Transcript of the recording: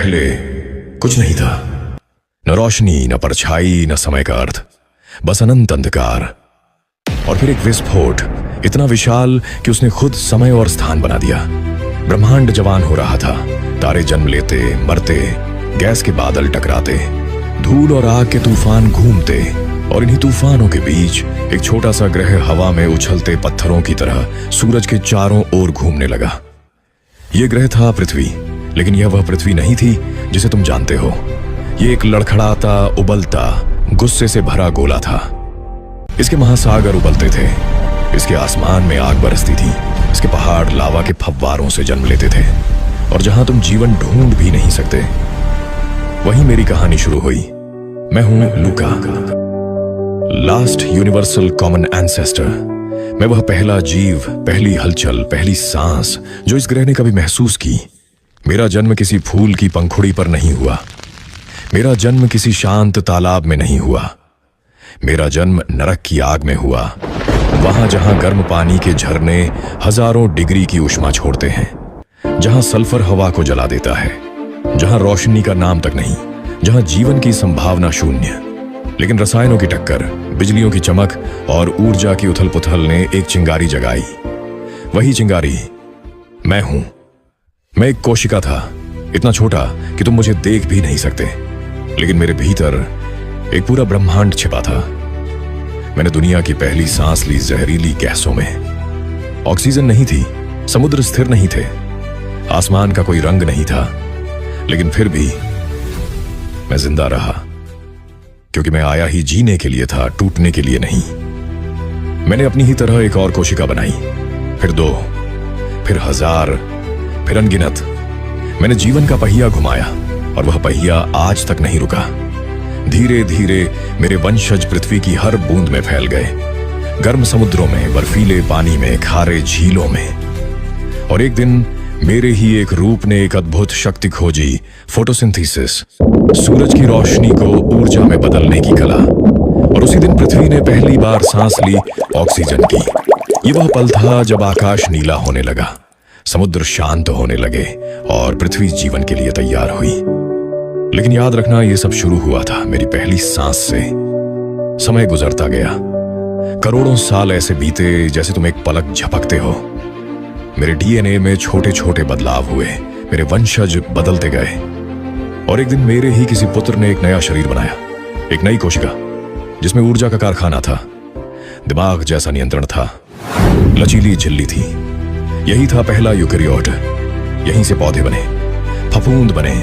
पहले कुछ नहीं था, न रोशनी, न परछाई, न समय का अर्थ, बस अनंत अंधकार। और फिर एक विस्फोट, इतना विशाल कि उसने खुद समय और स्थान बना दिया। ब्रह्मांड जवान हो रहा था, तारे जन्म लेते, मरते, गैस के बादल टकराते, धूल और आग के तूफान घूमते, और इन्हीं तूफानों के बीच एक छोटा सा ग्रह हवा में उछलते पत्थरों की तरह सूरज के चारों ओर घूमने लगा। यह ग्रह था पृथ्वी, लेकिन यह वह पृथ्वी नहीं थी जिसे तुम जानते हो। यह एक लड़खड़ाता, उबलता, गुस्से से भरा गोला था। इसके महासागर उबलते थे, इसके आसमान में आग बरसती थी, इसके पहाड़ लावा के फव्वारों से जन्म लेते थे, और जहां तुम जीवन ढूंढ भी नहीं सकते, वहीं मेरी कहानी शुरू हुई। मैं हूं लूका, लास्ट यूनिवर्सल कॉमन एंसेस्टर। मैं वह पहला जीव, पहली हलचल, पहली सांस जो इस ग्रह ने कभी महसूस की। मेरा जन्म किसी फूल की पंखुड़ी पर नहीं हुआ, मेरा जन्म किसी शांत तालाब में नहीं हुआ, मेरा जन्म नरक की आग में हुआ, वहां जहां गर्म पानी के झरने हजारों डिग्री की ऊष्मा छोड़ते हैं, जहां सल्फर हवा को जला देता है, जहां रोशनी का नाम तक नहीं, जहां जीवन की संभावना शून्य, लेकिन रसायनों की टक्कर, बिजलियों की चमक और ऊर्जा की उथल पुथल ने एक चिंगारी जगाई। वही चिंगारी मैं हूं। मैं एक कोशिका था, इतना छोटा कि तुम मुझे देख भी नहीं सकते, लेकिन मेरे भीतर एक पूरा ब्रह्मांड छिपा था। मैंने दुनिया की पहली सांस ली जहरीली गैसों में। ऑक्सीजन नहीं थी, समुद्र स्थिर नहीं थे, आसमान का कोई रंग नहीं था, लेकिन फिर भी मैं जिंदा रहा, क्योंकि मैं आया ही जीने के लिए था, टूटने के लिए नहीं। मैंने अपनी ही तरह एक और कोशिका बनाई, फिर 2, फिर 1000, फिर अनगिनत। मैंने जीवन का पहिया घुमाया, और वह पहिया आज तक नहीं रुका। धीरे धीरे मेरे वंशज पृथ्वी की हर बूंद में फैल गए, गर्म समुद्रों में, बर्फीले पानी में, खारे झीलों में। और एक दिन मेरे ही एक रूप ने एक अद्भुत शक्ति खोजी, फोटोसिंथेसिस, सूरज की रोशनी को ऊर्जा में बदलने की कला। और उसी दिन पृथ्वी ने पहली बार सांस ली ऑक्सीजन की। ये वह पल था जब आकाश नीला होने लगा, समुद्र शांत होने लगे, और पृथ्वी जीवन के लिए तैयार हुई। लेकिन याद रखना, यह सब शुरू हुआ था मेरी पहली सांस से। समय गुजरता गया, करोड़ों साल ऐसे बीते जैसे तुम एक पलक झपकते हो। मेरे डीएनए में छोटे छोटे बदलाव हुए, मेरे वंशज बदलते गए, और एक दिन मेरे ही किसी पुत्र ने एक नया शरीर बनाया, एक नई कोशिका जिसमें ऊर्जा का कारखाना था, दिमाग जैसा नियंत्रण था, लचीली झिल्ली थी। यही था पहला यूकेरियोट। यहीं से पौधे बने, फफूंद बने,